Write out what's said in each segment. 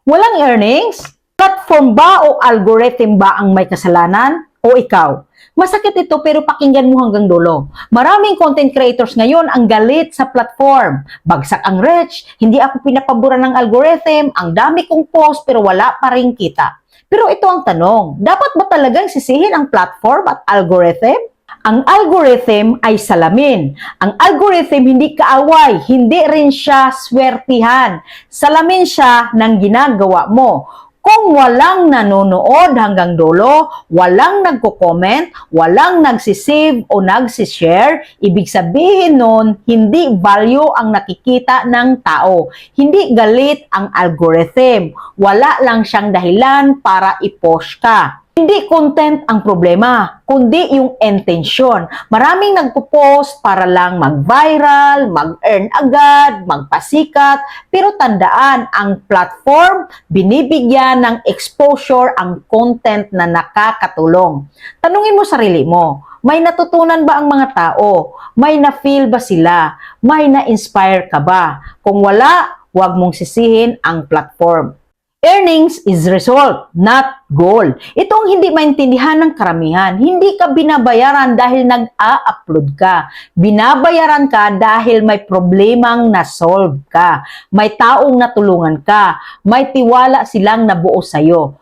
Walang earnings? Platform ba o algorithm ba ang may kasalanan? O ikaw? Masakit ito pero pakinggan mo hanggang dulo. Maraming content creators ngayon ang galit sa platform. Bagsak ang reach, hindi ako pinapabura ng algorithm, ang dami kong post pero wala pa rin kita. Pero ito ang tanong, dapat ba talagang sisihin ang platform at algorithm? Ang algorithm ay salamin. Ang algorithm hindi kaaway, hindi rin siya swertihan. Salamin siya ng ginagawa mo. Kung walang nanonood hanggang dulo, walang nagko-comment, walang nagsisave o nagsishare, ibig sabihin nun, hindi value ang nakikita ng tao. Hindi galit ang algorithm. Wala lang siyang dahilan para i-post ka. Hindi content ang problema, kundi yung intention. Maraming nagpo-post para lang mag-viral, mag-earn agad, magpasikat, pero tandaan, ang platform, binibigyan ng exposure ang content na nakakatulong. Tanungin mo sarili mo, may natutunan ba ang mga tao? May na-feel ba sila? May na-inspire ka ba? Kung wala, huwag mong sisihin ang platform. Earnings is result, not goal. Ito ang hindi maintindihan ng karamihan. Hindi ka binabayaran dahil nag-a-upload ka. Binabayaran ka dahil may problemang na-solve ka. May taong natulungan ka. May tiwala silang nabuo sa'yo.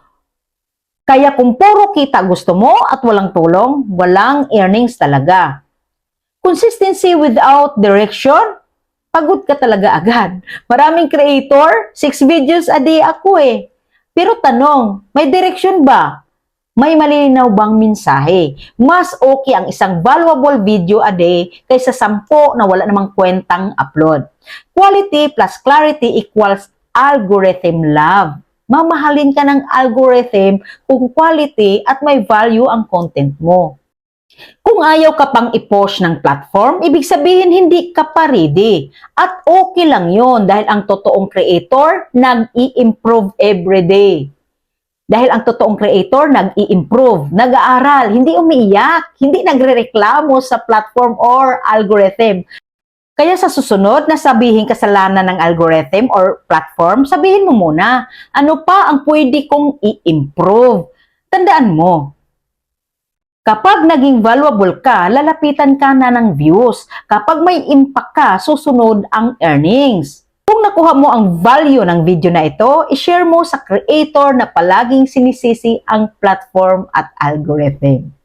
Kaya kung puro kita gusto mo at walang tulong, walang earnings talaga. Consistency without direction, pagod ka talaga agad. Maraming creator, 6 videos a day ako eh. Pero tanong, may direction ba? May malinaw bang mensahe? Mas okay ang isang valuable video a day kaysa 10 na wala namang kwentang upload. Quality plus clarity equals algorithm love. Mamahalin ka ng algorithm kung quality at may value ang content mo. Kung ayaw ka pang i-post ng platform, ibig sabihin hindi ka pa ready. At okay lang yun dahil ang totoong creator nag-i-improve everyday. Dahil ang totoong creator nag-i-improve, nag-aaral, hindi umiiyak, hindi nagre-reklamo sa platform or algorithm. Kaya sa susunod na sabihin kasalanan ng algorithm or platform, sabihin mo muna, ano pa ang pwede kong i-improve? Tandaan mo, kapag naging valuable ka, lalapitan ka na ng views. Kapag may impact ka, susunod ang earnings. Kung nakuha mo ang value ng video na ito, i-share mo sa creator na palaging sinisisi ang platform at algorithm.